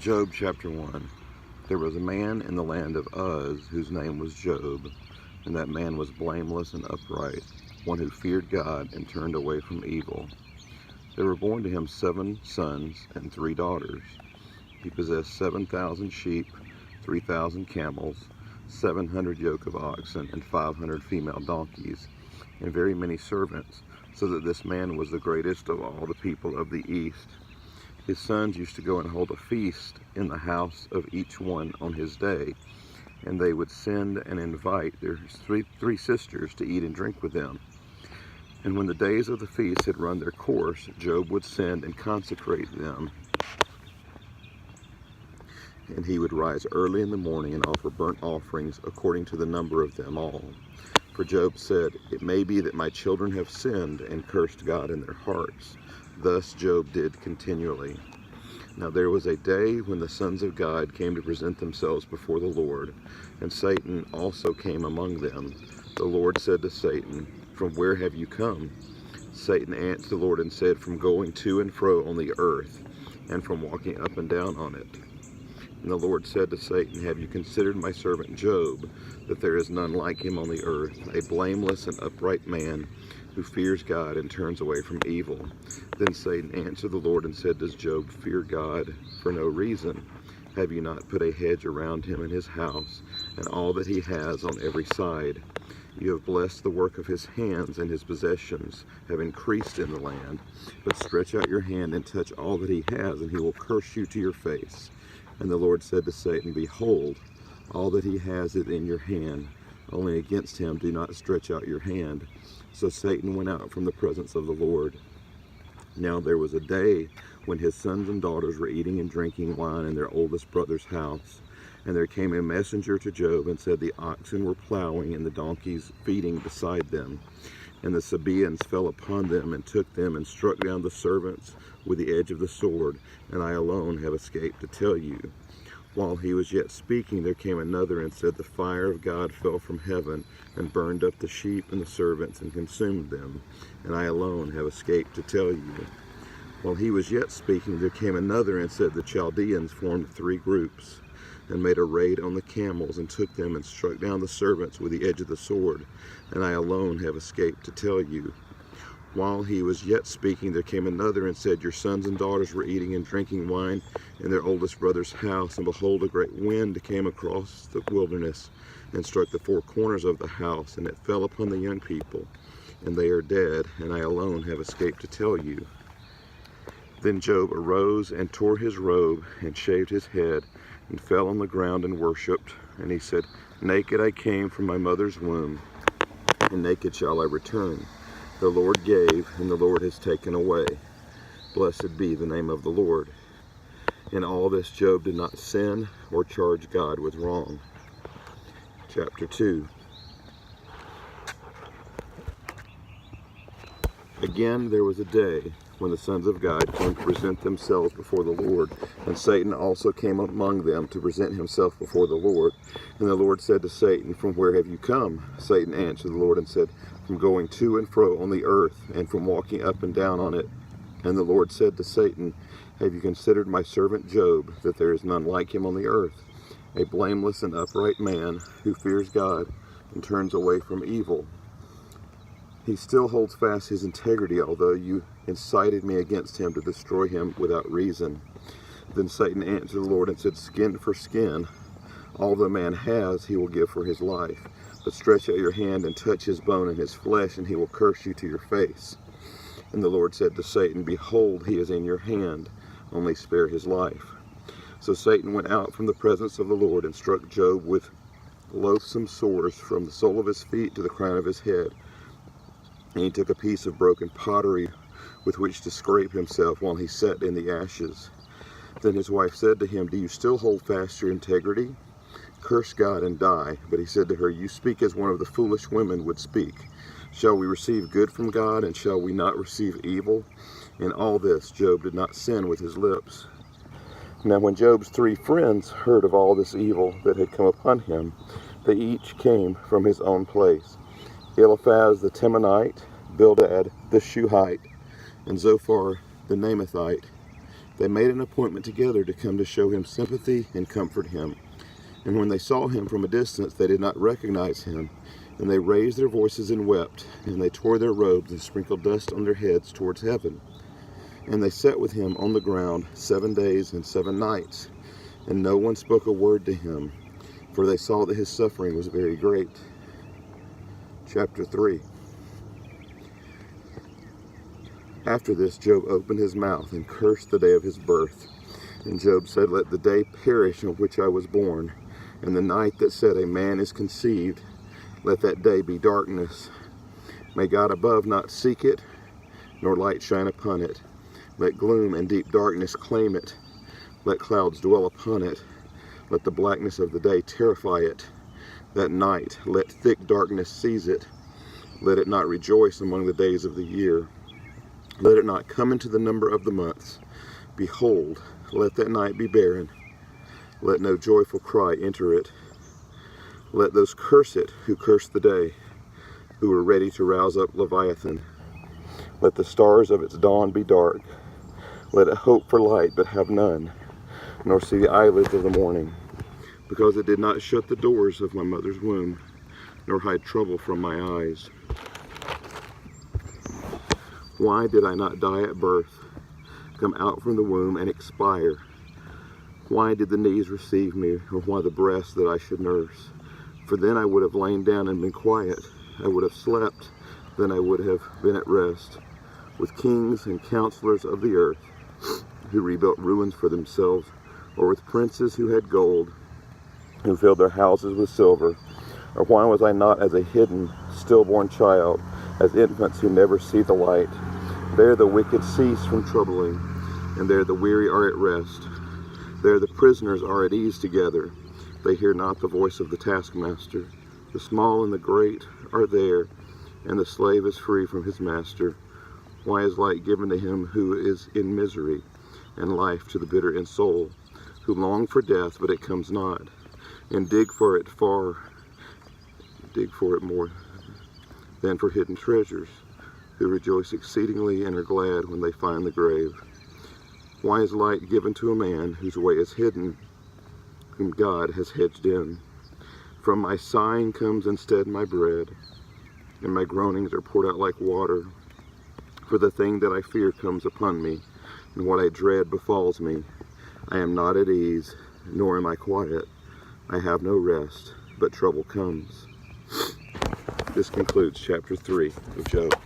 Job chapter 1. There was a man in the land of Uz whose name was Job, and that man was blameless and upright, one who feared God and turned away from evil. There were born to him 7 sons and 3 daughters. He possessed 7,000 sheep, 3,000 camels, 700 yoke of oxen, and 500 female donkeys, and very many servants, so that this man was the greatest of all the people of the east. His sons used to go and hold a feast in the house of each one on his day, and they would send and invite their three sisters to eat and drink with them. And when the days of the feast had run their course, Job would send and consecrate them, and he would rise early in the morning and offer burnt offerings according to the number of them all. For Job said, "It may be that my children have sinned and cursed God in their hearts." Thus Job did continually. Now there was a day when the sons of God came to present themselves before the Lord, and Satan also came among them. The Lord said to Satan, "From where have you come?" Satan answered the Lord and said, "From going to and fro on the earth, and from walking up and down on it." And the Lord said to Satan, "Have you considered my servant Job, that there is none like him on the earth, a blameless and upright man, who fears God and turns away from evil?" Then Satan answered the Lord and said, "Does Job fear God for no reason? Have you not put a hedge around him and his house, and all that he has on every side? You have blessed the work of his hands, and his possessions have increased in the land. But stretch out your hand and touch all that he has, and he will curse you to your face." And the Lord said to Satan, "Behold, all that he has is in your hand. Only against him do not stretch out your hand." So Satan went out from the presence of the Lord. Now there was a day when his sons and daughters were eating and drinking wine in their oldest brother's house. And there came a messenger to Job and said, "The oxen were plowing and the donkeys feeding beside them. And the Sabaeans fell upon them and took them and struck down the servants with the edge of the sword, and I alone have escaped to tell you." While he was yet speaking, there came another and said, "The fire of God fell from heaven and burned up the sheep and the servants and consumed them, and I alone have escaped to tell you." While he was yet speaking, there came another and said, "The Chaldeans formed 3 groups and made a raid on the camels and took them and struck down the servants with the edge of the sword, and I alone have escaped to tell you." While he was yet speaking, there came another and said, "Your sons and daughters were eating and drinking wine in their oldest brother's house, and behold, a great wind came across the wilderness and struck the 4 corners of the house, and it fell upon the young people, and they are dead, and I alone have escaped to tell you." Then Job arose and tore his robe and shaved his head and fell on the ground and worshipped. And he said, "Naked I came from my mother's womb, and naked shall I return. The Lord gave, and the Lord has taken away. Blessed be the name of the Lord." In all this Job did not sin or charge God with wrong. Chapter 2. Again there was a day when the sons of God came to present themselves before the Lord, and Satan also came among them to present himself before the Lord. And the Lord said to Satan, "From where have you come?" Satan answered the Lord and said, "From going to and fro on the earth, and from walking up and down on it." And the Lord said to Satan, "Have you considered my servant Job, that there is none like him on the earth, a blameless and upright man, who fears God and turns away from evil? He still holds fast his integrity, although you incited me against him to destroy him without reason." Then Satan answered the Lord and said, "Skin for skin. All the man has he will give for his life. But stretch out your hand and touch his bone and his flesh, and he will curse you to your face." And the Lord said to Satan, "Behold, he is in your hand. Only spare his life." So Satan went out from the presence of the Lord and struck Job with loathsome sores from the sole of his feet to the crown of his head. And he took a piece of broken pottery with which to scrape himself while he sat in the ashes. Then his wife said to him, "Do you still hold fast your integrity? Curse God and die." But he said to her, "You speak as one of the foolish women would speak. Shall we receive good from God, and shall we not receive evil?" In all this Job did not sin with his lips. Now when Job's 3 friends heard of all this evil that had come upon him, they each came from his own place: Eliphaz the Temanite, Bildad the Shuhite, and Zophar the Naamathite. They made an appointment together to come to show him sympathy and comfort him. And when they saw him from a distance, they did not recognize him. And they raised their voices and wept, and they tore their robes and sprinkled dust on their heads towards heaven. And they sat with him on the ground 7 days and 7 nights. And no one spoke a word to him, for they saw that his suffering was very great. Chapter 3. After this, Job opened his mouth and cursed the day of his birth. And Job said, "Let the day perish on which I was born, and the night that said a man is conceived, let that day be darkness. May God above not seek it, nor light shine upon it. Let gloom and deep darkness claim it. Let clouds dwell upon it. Let the blackness of the day terrify it. That night let thick darkness seize it. Let it not rejoice among the days of the year. Let it not come into the number of the months. Behold, let that night be barren. Let no joyful cry enter it. Let those curse it who curse the day, who are ready to rouse up Leviathan. Let the stars of its dawn be dark. Let it hope for light, but have none, nor see the eyelids of the morning. Because it did not shut the doors of my mother's womb, nor hide trouble from my eyes. Why did I not die at birth, come out from the womb and expire? Why did the knees receive me, or why the breast that I should nurse? For then I would have lain down and been quiet. I would have slept, then I would have been at rest, with kings and counselors of the earth, who rebuilt ruins for themselves, or with princes who had gold, who filled their houses with silver. Or why was I not as a hidden, stillborn child, as infants who never see the light? There the wicked cease from troubling, and there the weary are at rest. There the prisoners are at ease together. They hear not the voice of the taskmaster. The small and the great are there, and the slave is free from his master. Why is light given to him who is in misery, and life to the bitter in soul, who long for death, but it comes not, and dig for it more than for hidden treasures, who rejoice exceedingly and are glad when they find the grave? Why is light given to a man whose way is hidden, whom God has hedged in? From my sighing comes instead my bread, and my groanings are poured out like water. For the thing that I fear comes upon me, and what I dread befalls me. I am not at ease, nor am I quiet. I have no rest, but trouble comes. This concludes chapter 3 of Job.